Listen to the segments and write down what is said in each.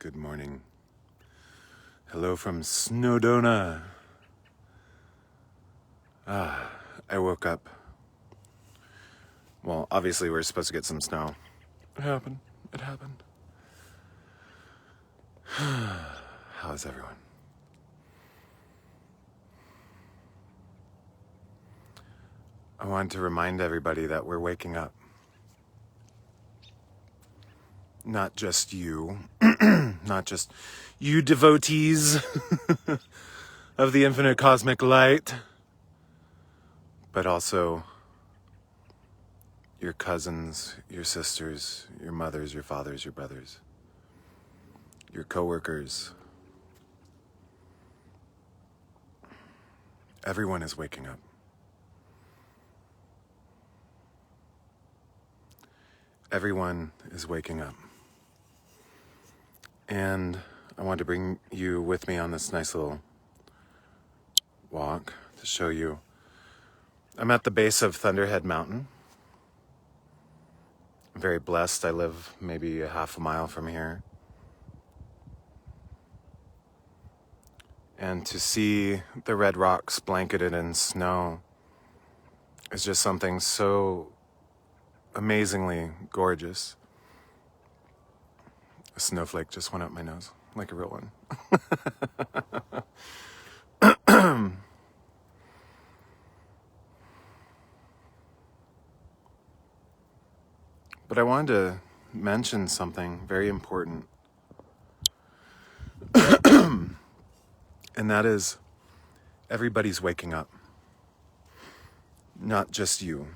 Good morning. Hello from Snowdona. I woke up. Well, obviously we're supposed to get some snow. It happened. How's everyone? I wanted to remind everybody that we're waking up. Not just you, not just you devotees of the infinite cosmic light, but also your cousins, your sisters, your mothers, your fathers, your brothers, your coworkers. Everyone is waking up. Everyone is waking up. And I want to bring you with me on this nice little walk to show you. I'm at the base of Thunderhead Mountain. I'm very blessed. I live maybe a half a mile from here. And to see the red rocks blanketed in snow is just something so amazingly gorgeous. A snowflake just went up my nose, like a real one. But I wanted to mention something very important. And that is, everybody's waking up. Not just you.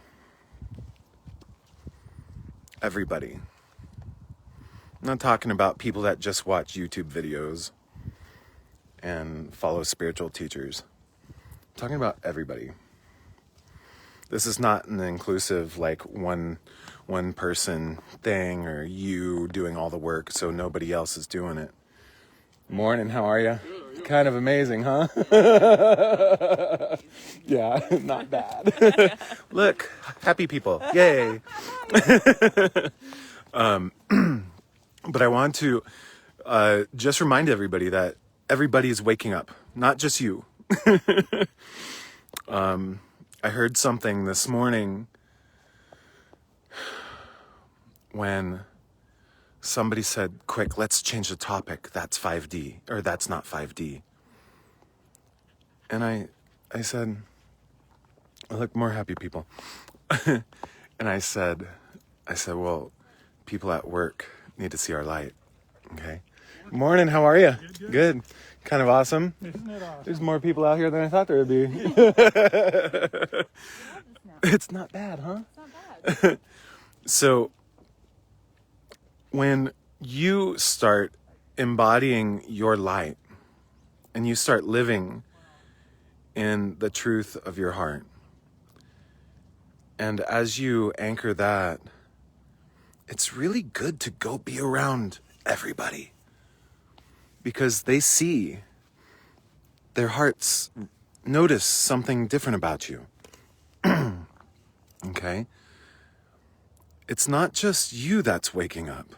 Everybody. I'm not talking about people that just watch YouTube videos and follow spiritual teachers. I'm talking about everybody. This is not an inclusive, like, one person thing or you doing all the work so nobody else is doing it. Morning, how are you? Kind of amazing, huh? Yeah, not bad. Look, happy people. Yay. But I want to just remind everybody that everybody is waking up, not just you. I heard something this morning when somebody said, quick, let's change the topic. That's 5D, or that's not 5D. And I said, look, more happy people. And I said, well, people at work need to see our light. Okay. Morning, how are you? Good. Kind of awesome. Isn't it awesome? There's more people out here than I thought there would be. It's not bad, huh? It's not bad. So when you start embodying your light and you start living in the truth of your heart, and as you anchor that, it's really good to go be around everybody because they see, their hearts notice something different about you. Okay? It's not just you that's waking up.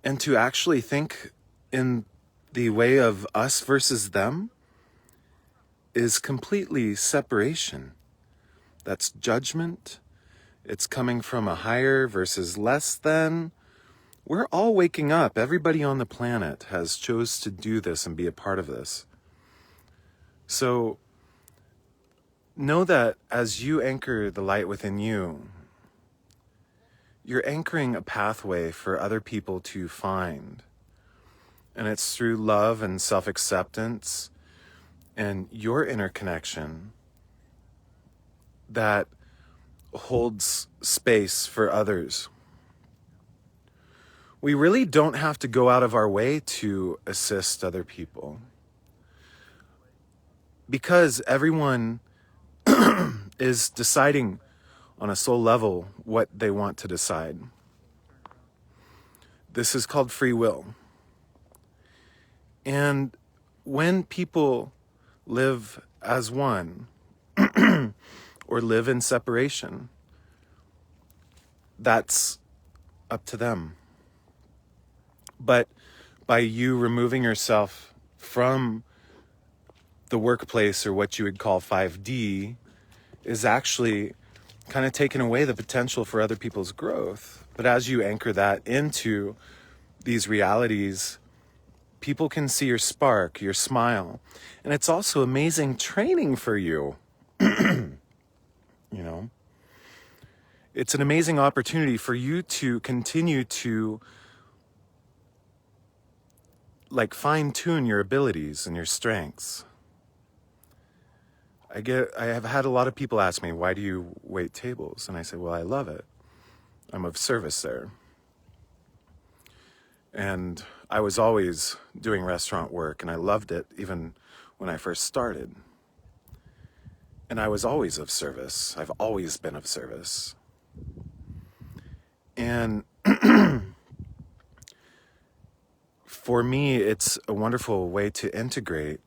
And to actually think in the way of us versus them is completely separation. That's judgment. It's coming from a higher versus less than. We're all waking up. Everybody on the planet has chose to do this and be a part of this. So know that as you anchor the light within you, you're anchoring a pathway for other people to find. And it's through love and self-acceptance and your inner connection that holds space for others. We really don't have to go out of our way to assist other people because everyone is deciding on a soul level what they want to decide. This is called free will. And when people live as one or live in separation, that's up to them. But by you removing yourself from the workplace, or what you would call 5D, is actually kind of taking away the potential for other people's growth. But as you anchor that into these realities, people can see your spark, your smile. And it's also amazing training for you. You know, it's an amazing opportunity for you to continue to like fine tune your abilities and your strengths. I have had a lot of people ask me, why do you wait tables? And I say, well, I love it. I'm of service there. And I was always doing restaurant work, and I loved it even when I first started. And I was always of service. I've always been of service. And for me, it's a wonderful way to integrate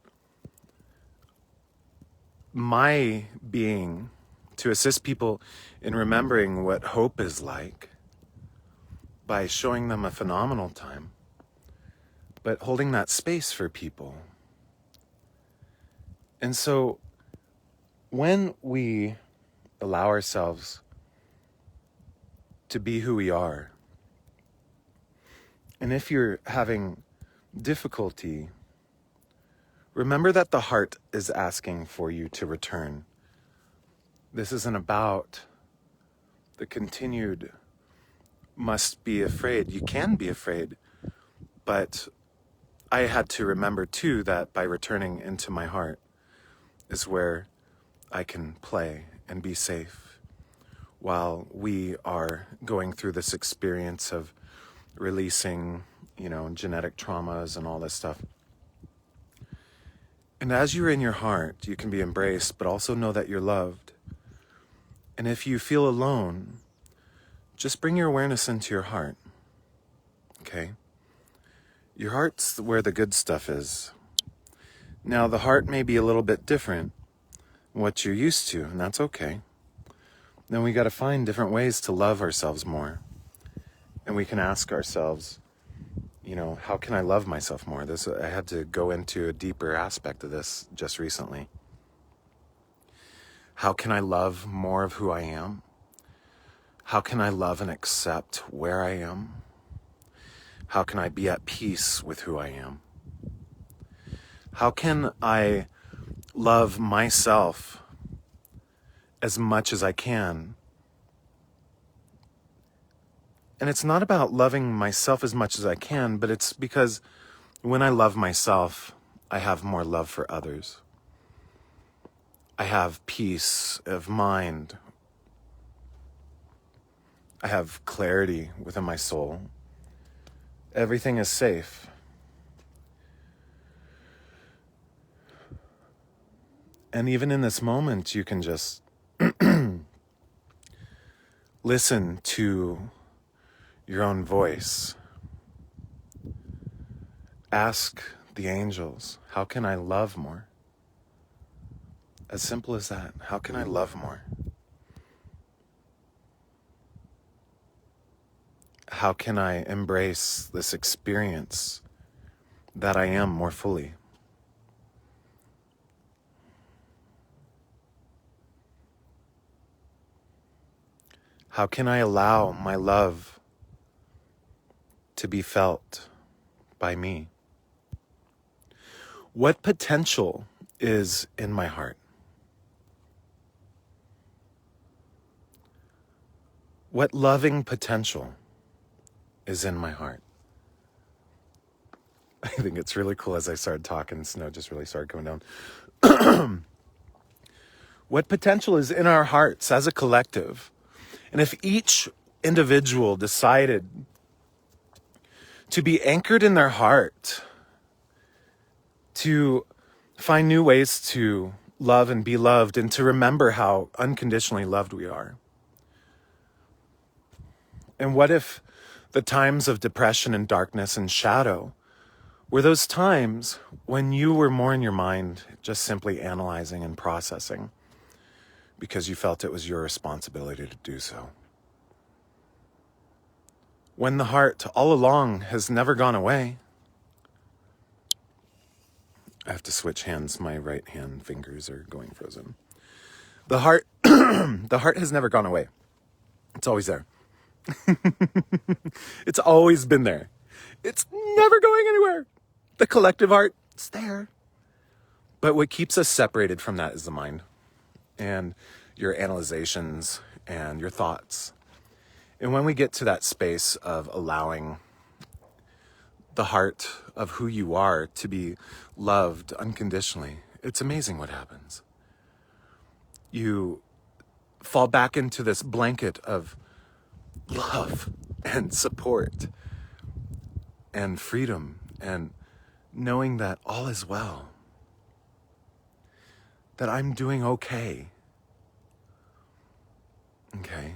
my being to assist people in remembering what hope is like by showing them a phenomenal time, but holding that space for people. And so when we allow ourselves to be who we are, and if you're having difficulty, remember that the heart is asking for you to return. This isn't about the continued must be afraid. You can be afraid, but I had to remember too that by returning into my heart is where I can play and be safe while we are going through this experience of releasing, genetic traumas and all this stuff. And as you're in your heart, you can be embraced, but also know that you're loved. And if you feel alone, just bring your awareness into your heart, okay? Your heart's where the good stuff is. Now, the heart may be a little bit different than what you're used to, and that's okay. Then we got to find different ways to love ourselves more. And we can ask ourselves, how can I love myself more? I had to go into a deeper aspect of this just recently. How can I love more of who I am? How can I love and accept where I am? How can I be at peace with who I am? How can I love myself as much as I can? And it's not about loving myself as much as I can, but it's because when I love myself, I have more love for others. I have peace of mind. I have clarity within my soul. Everything is safe. And even in this moment, you can just listen to your own voice. Ask the angels, how can I love more? As simple as that. How can I love more? How can I embrace this experience that I am more fully? How can I allow my love to be felt by me? What potential is in my heart? What loving potential is in my heart? I think it's really cool. As I started talking, snow just really started coming down. What potential is in our hearts as a collective? And if each individual decided to be anchored in their heart, to find new ways to love and be loved, and to remember how unconditionally loved we are. And what if the times of depression and darkness and shadow were those times when you were more in your mind, just simply analyzing and processing because you felt it was your responsibility to do so? when the heart all along has never gone away. I have to switch hands. My right hand fingers are going frozen. The heart, the heart has never gone away. It's always there. It's always been there. It's never going anywhere. The collective heart, it's there. But what keeps us separated from that is the mind and your analyzations and your thoughts. And when we get to that space of allowing the heart of who you are to be loved unconditionally, it's amazing what happens. You fall back into this blanket of love and support and freedom and knowing that all is well, that I'm doing okay. Okay.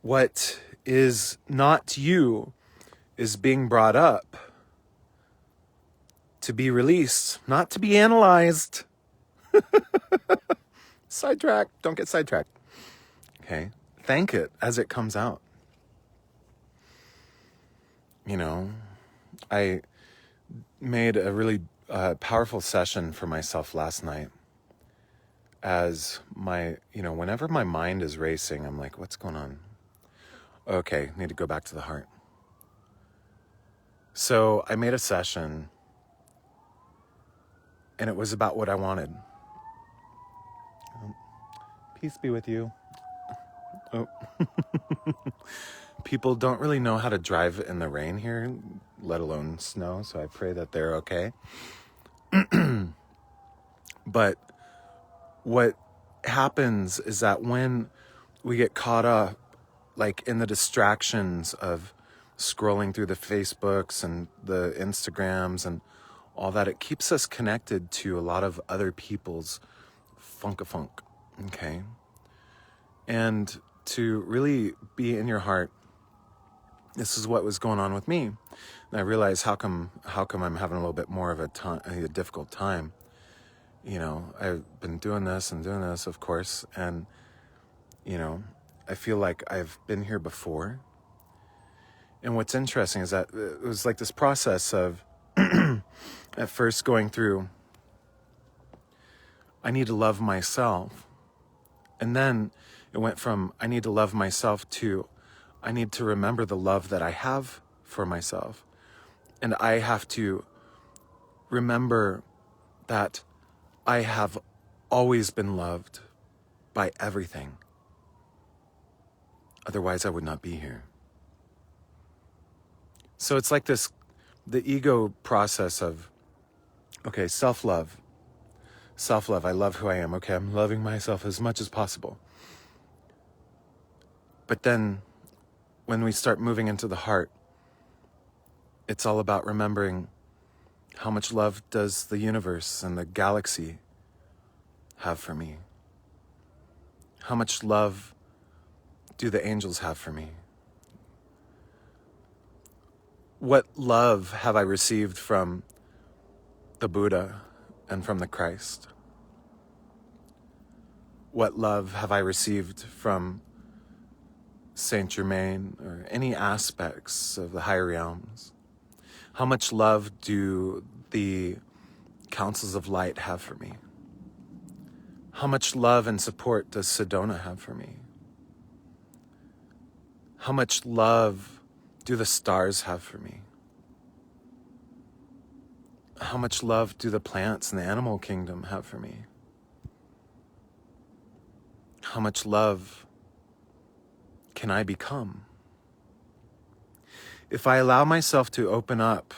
What is not you is being brought up to be released, not to be analyzed. Sidetrack, don't get sidetracked. Okay. Thank it as it comes out. You know, I made a really powerful session for myself last night as whenever my mind is racing, I'm like, what's going on? Okay, need to go back to the heart. So I made a session and it was about what I wanted. Peace be with you. Oh. People don't really know how to drive in the rain here, let alone snow, so I pray that they're okay. But what happens is that when we get caught up, like in the distractions of scrolling through the Facebooks and the Instagrams and all that, it keeps us connected to a lot of other people's funk, okay? And to really be in your heart, this is what was going on with me. And I realized how come I'm having a little bit more of a difficult time. You know, I've been doing this, of course, and, you know, I feel like I've been here before. And what's interesting is that it was like this process of at first going through, I need to love myself. And then it went from I need to love myself to I need to remember the love that I have for myself. And I have to remember that I have always been loved by everything. Otherwise, I would not be here. So it's like this, the ego process of, okay, self-love. Self-love, I love who I am. Okay, I'm loving myself as much as possible. But then when we start moving into the heart, it's all about remembering how much love does the universe and the galaxy have for me? How much love do the angels have for me? What love have I received from the Buddha and from the Christ? What love have I received from Saint Germain or any aspects of the higher realms? How much love do the councils of light have for me? How much love and support does Sedona have for me? How much love do the stars have for me? How much love do the plants and the animal kingdom have for me? How much love can I become? If I allow myself to open up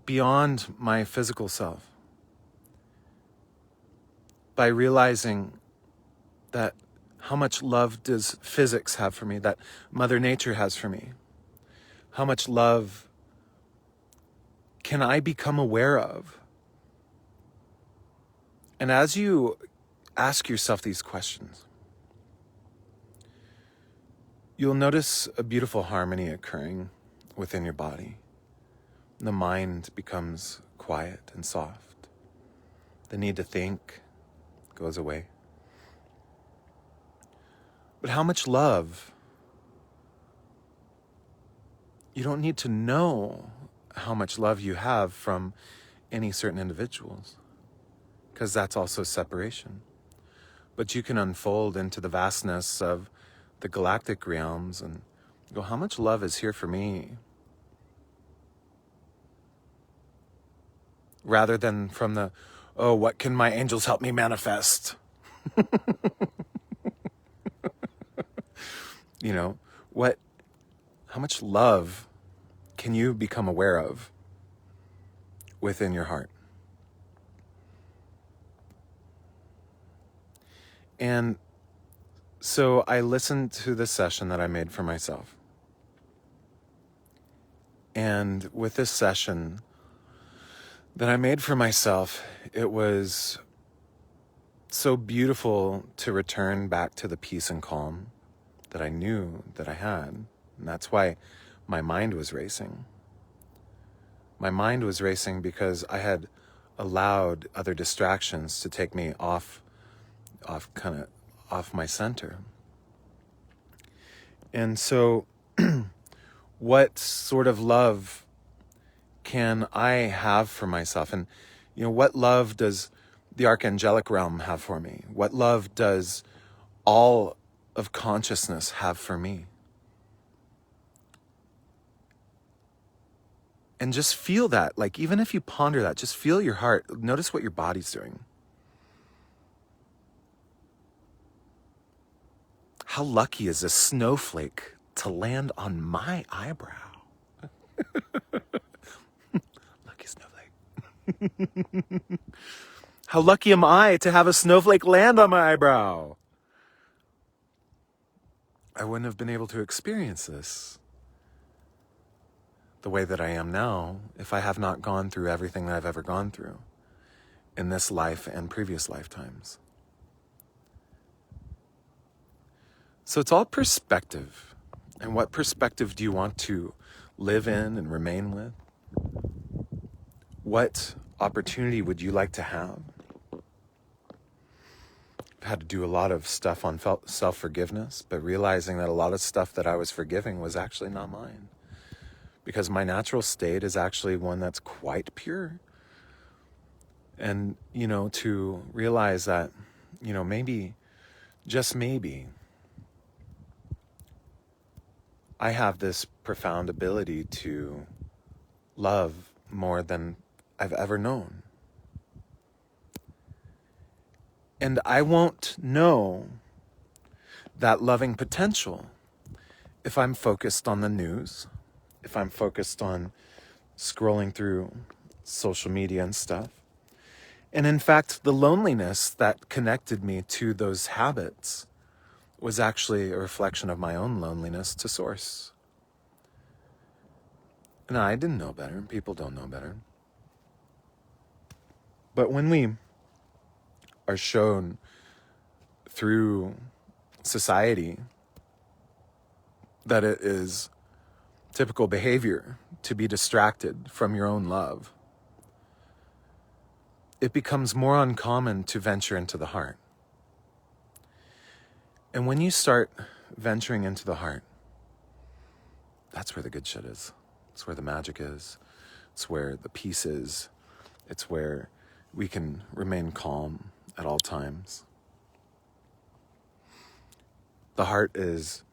beyond my physical self, by realizing that how much love does physics have for me, that Mother Nature has for me? How much love can I become aware of? And as you ask yourself these questions, you'll notice a beautiful harmony occurring within your body. The mind becomes quiet and soft. The need to think goes away. But how much love You don't need to know how much love you have from any certain individuals, because that's also separation. But you can unfold into the vastness of the galactic realms and go, how much love is here for me? Rather than from the, oh, what can my angels help me manifest? You know, how much love can you become aware of within your heart? And so I listened to the session that I made for myself. And with this session that I made for myself, it was so beautiful to return back to the peace and calm that I knew that I had. And that's why my mind was racing. My mind was racing because I had allowed other distractions to take me off my center. And so what sort of love can I have for myself? And, what love does the archangelic realm have for me? What love does all of consciousness have for me? And just feel that, like, even if you ponder that, just feel your heart. Notice what your body's doing. How lucky is a snowflake to land on my eyebrow? Lucky snowflake. How lucky am I to have a snowflake land on my eyebrow? I wouldn't have been able to experience this the way that I am now if I have not gone through everything that I've ever gone through in this life and previous lifetimes. So it's all perspective. And what perspective do you want to live in and remain with? What opportunity would you like to have? I've had to do a lot of stuff on self-forgiveness, but realizing that a lot of stuff that I was forgiving was actually not mine. Because my natural state is actually one that's quite pure. And, to realize that, maybe, just maybe, I have this profound ability to love more than I've ever known. And I won't know that loving potential if I'm focused on the news, if I'm focused on scrolling through social media and stuff. And in fact, the loneliness that connected me to those habits was actually a reflection of my own loneliness to source. And I didn't know better. People don't know better. But when we are shown through society that it is typical behavior to be distracted from your own love, it becomes more uncommon to venture into the heart. And when you start venturing into the heart, that's where the good shit is. It's where the magic is. It's where the peace is. It's where we can remain calm at all times. The heart is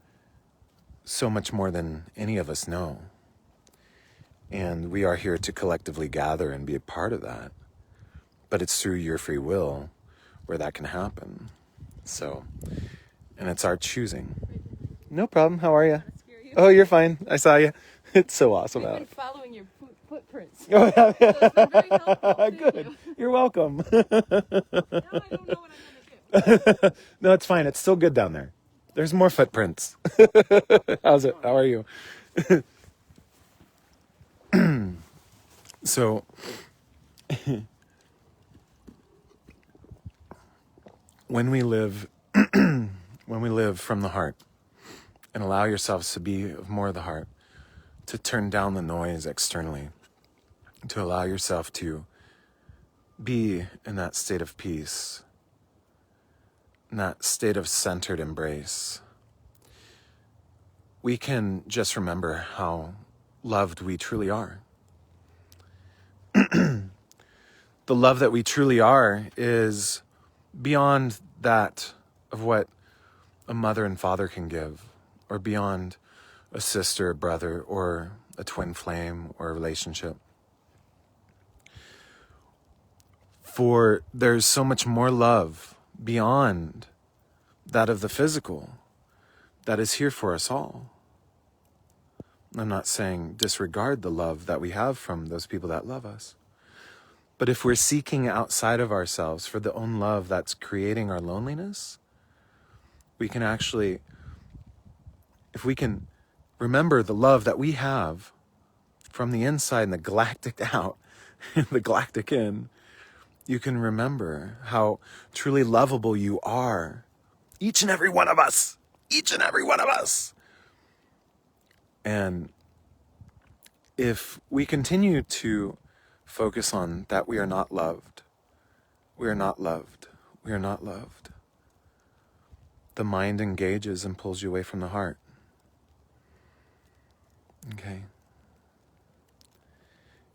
so much more than any of us know. And we are here to collectively gather and be a part of that. But it's through your free will where that can happen. So, and it's our choosing. No problem. How are you? Oh, you're fine. I saw you. It's so awesome out. I've been following your footprints. Oh, yeah. So it's been very helpful. Good. You're welcome. Now I don't know what I'm going to do. No, it's fine. It's still good down there. There's more footprints. How's it? How are you? So, when we live from the heart and allow yourselves to be of more of the heart, to turn down the noise externally, to allow yourself to be in that state of peace, in that state of centered embrace, we can just remember how loved we truly are. The love that we truly are is beyond that of what a mother and father can give, or beyond a sister, a brother, or a twin flame, or a relationship. For there's so much more love beyond that of the physical that is here for us all. I'm not saying disregard the love that we have from those people that love us. But if we're seeking outside of ourselves for the own love that's creating our loneliness, we can actually, if we can remember the love that we have from the inside and the galactic out, the galactic in, you can remember how truly lovable you are. Each and every one of us. Each and every one of us. And if we continue to focus on that we are not loved, we are not loved, we are not loved, the mind engages and pulls you away from the heart. Okay.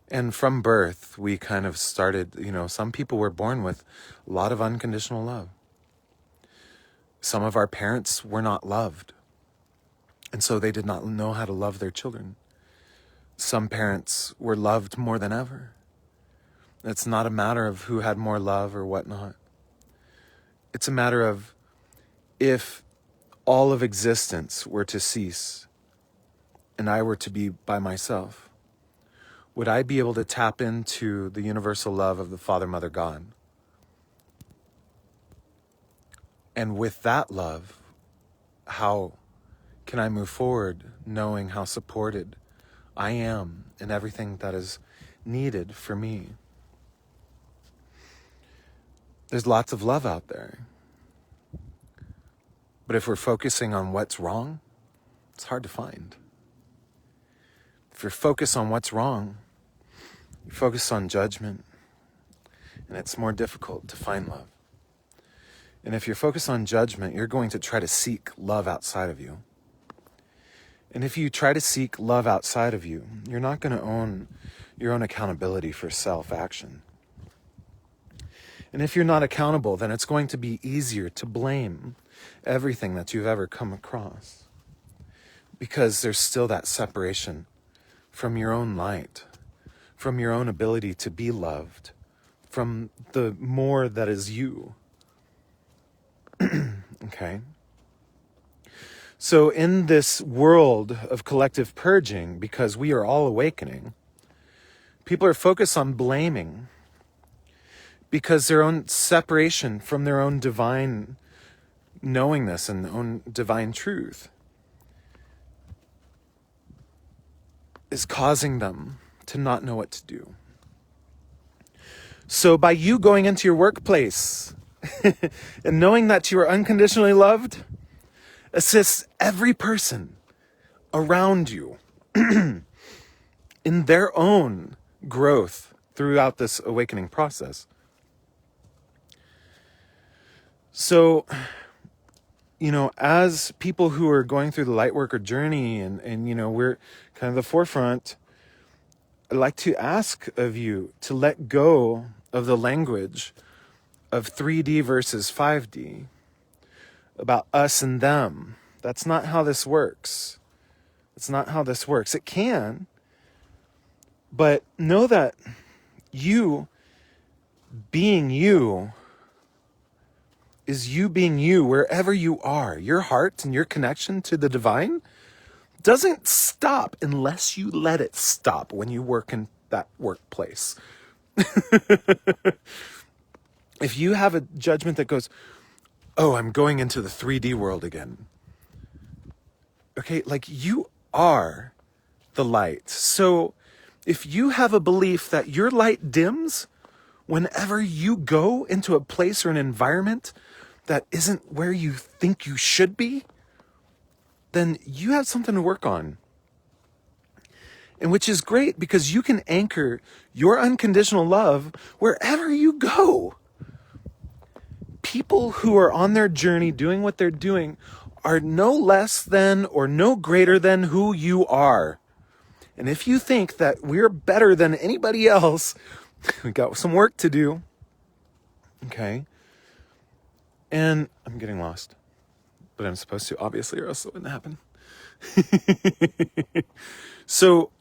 And from birth, we kind of started, some people were born with a lot of unconditional love. Some of our parents were not loved, and so they did not know how to love their children. Some parents were loved more than ever. It's not a matter of who had more love or whatnot. It's a matter of if all of existence were to cease and I were to be by myself, would I be able to tap into the universal love of the Father, Mother, God? And with that love, how can I move forward knowing how supported I am in everything that is needed for me? There's lots of love out there. But if we're focusing on what's wrong, it's hard to find. If you're focused on what's wrong, you focus on judgment, and it's more difficult to find love. And if you're focused on judgment, you're going to try to seek love outside of you. And if you try to seek love outside of you, you're not going to own your own accountability for self-action. And if you're not accountable, then it's going to be easier to blame everything that you've ever come across, because there's still that separation from your own light, from your own ability to be loved, from the more that is you. Okay? So in this world of collective purging, because we are all awakening, people are focused on blaming because their own separation from their own divine knowingness and their own divine truth is causing them to not know what to do. So by you going into your workplace and knowing that you are unconditionally loved, assists every person around you in their own growth throughout this awakening process. So, as people who are going through the light worker journey and we're kind of the forefront, I'd like to ask of you to let go of the language of 3D versus 5D, about us and them. That's not how this works. It's not how this works. It can, but know that you being you is you being you wherever you are. Your heart and your connection to the divine doesn't stop unless you let it stop when you work in that workplace. If you have a judgment that goes, oh, I'm going into the 3D world again. Okay, you are the light. So if you have a belief that your light dims whenever you go into a place or an environment that isn't where you think you should be, then you have something to work on. And which is great, because you can anchor your unconditional love wherever you go. People who are on their journey doing what they're doing are no less than or no greater than who you are. And if you think that we're better than anybody else, we got some work to do. Okay. And I'm getting lost, but I'm supposed to, obviously, or else it wouldn't happen. So,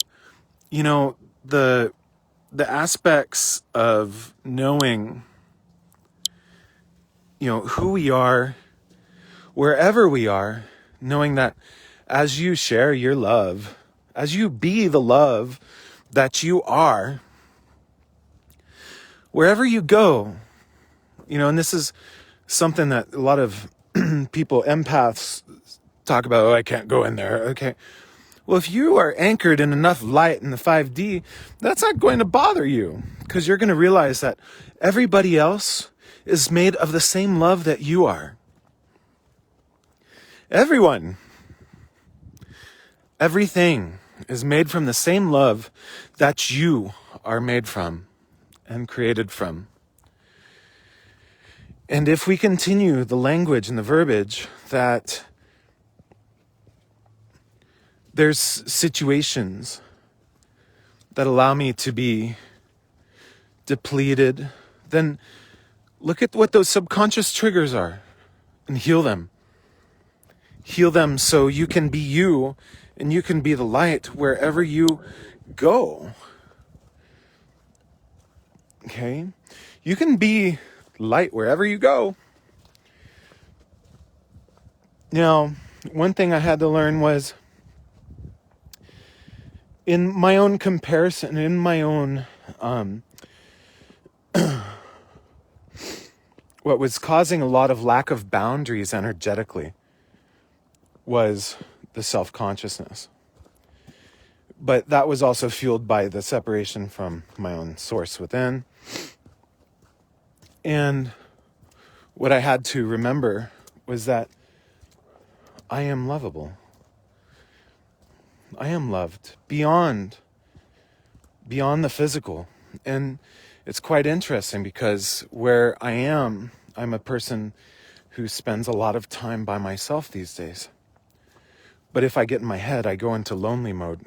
the aspects of knowing, who we are, wherever we are, knowing that as you share your love, as you be the love that you are, wherever you go, and this is something that a lot of people, empaths, talk about. Oh, I can't go in there. Okay. Well, if you are anchored in enough light in the 5D, that's not going to bother you, because you're going to realize that everybody else is made of the same love that you are. Everyone. Everything is made from the same love that you are made from and created from. And if we continue the language and the verbiage that there's situations that allow me to be depleted, then look at what those subconscious triggers are and heal them. Heal them so you can be you and you can be the light wherever you go. Okay? You can be light wherever you go. Now, one thing I had to learn was, in my own comparison, in my own, what was causing a lot of lack of boundaries energetically was the self-consciousness. But that was also fueled by the separation from my own source within. And what I had to remember was that I am lovable. I am loved beyond the physical. And it's quite interesting because where I am, I'm a person who spends a lot of time by myself these days. But if I get in my head, I go into lonely mode.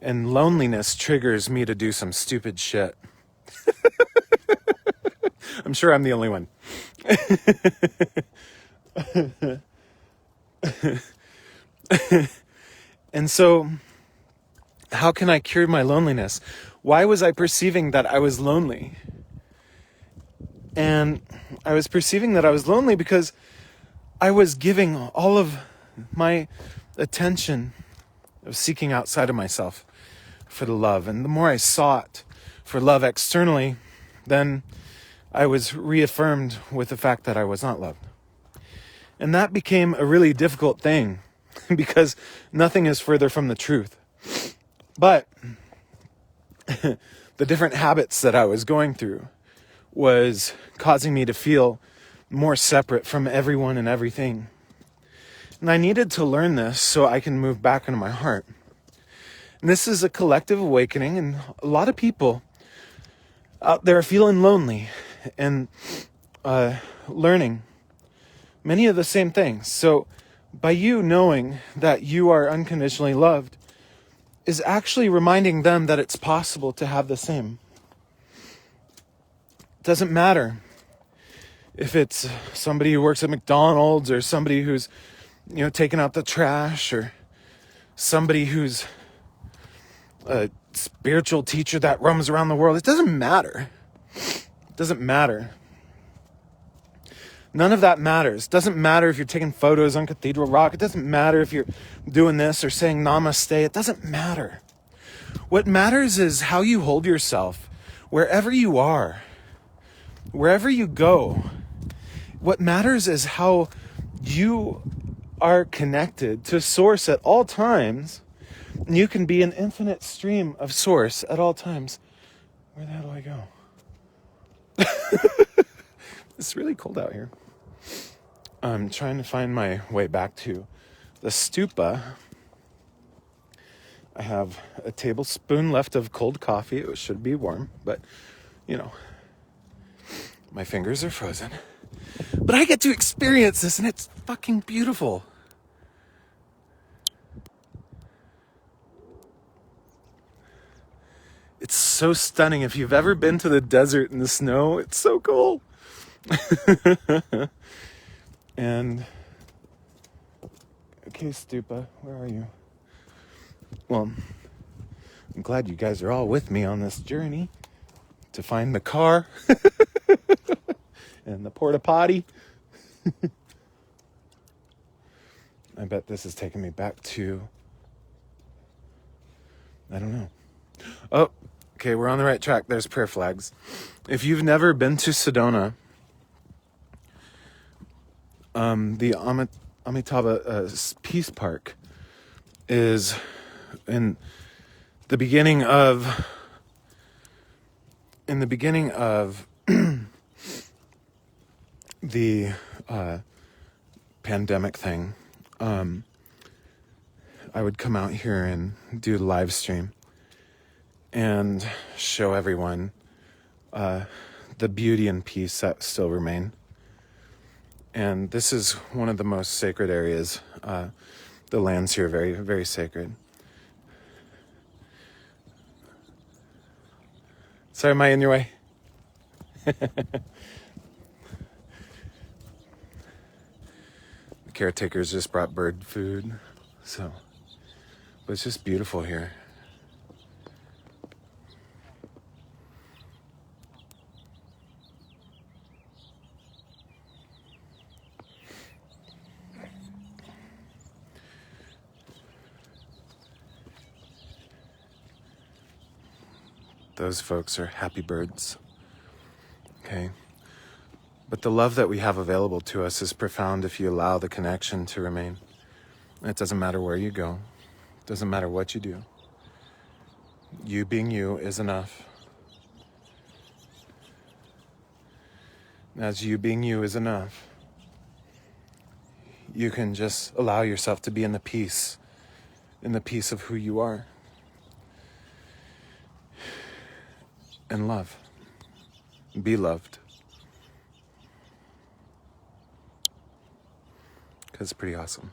And loneliness triggers me to do some stupid shit. I'm sure I'm the only one. And so, how can I cure my loneliness? Why was I perceiving that I was lonely? And I was perceiving that I was lonely because I was giving all of my attention of seeking outside of myself for the love. And the more I sought for love externally, then I was reaffirmed with the fact that I was not loved. And that became a really difficult thing because nothing is further from the truth. But the different habits that I was going through was causing me to feel more separate from everyone and everything. And I needed to learn this so I can move back into my heart. And this is a collective awakening, and a lot of people out there are feeling lonely and learning many of the same things. So by you knowing that you are unconditionally loved is actually reminding them that it's possible to have the same. It doesn't matter if it's somebody who works at McDonald's or somebody who's, taking out the trash, or somebody who's a spiritual teacher that roams around the world. It doesn't matter. It doesn't matter. None of that matters. It doesn't matter if you're taking photos on Cathedral Rock. It doesn't matter if you're doing this or saying namaste. It doesn't matter. What matters is how you hold yourself wherever you are, wherever you go. What matters is how you are connected to Source at all times. And you can be an infinite stream of Source at all times. Where the hell do I go? It's really cold out here. I'm trying to find my way back to the stupa. I have a tablespoon left of cold coffee. It should be warm, but, my fingers are frozen. But I get to experience this, and it's fucking beautiful. so stunning. If you've ever been to the desert in the snow, it's so cool. And okay, Stupa, where are you? Well, I'm glad you guys are all with me on this journey to find the car and the porta potty. I bet this is taking me back to, I don't know. Oh, okay, we're on the right track. There's prayer flags. If you've never been to Sedona, the Amitabha Peace Park is in the beginning of the pandemic thing. I would come out here and do the live stream and show everyone the beauty and peace that still remain. And this is one of the most sacred areas. The lands here are very, very sacred. Sorry, am I in your way? The caretakers just brought bird food, but it's just beautiful here. Those folks are happy birds. Okay. But the love that we have available to us is profound if you allow the connection to remain. It doesn't matter where you go. It doesn't matter what you do. You being you is enough. As you being you is enough, you can just allow yourself to be in the peace of who you are. And love. Be loved. Because it's pretty awesome.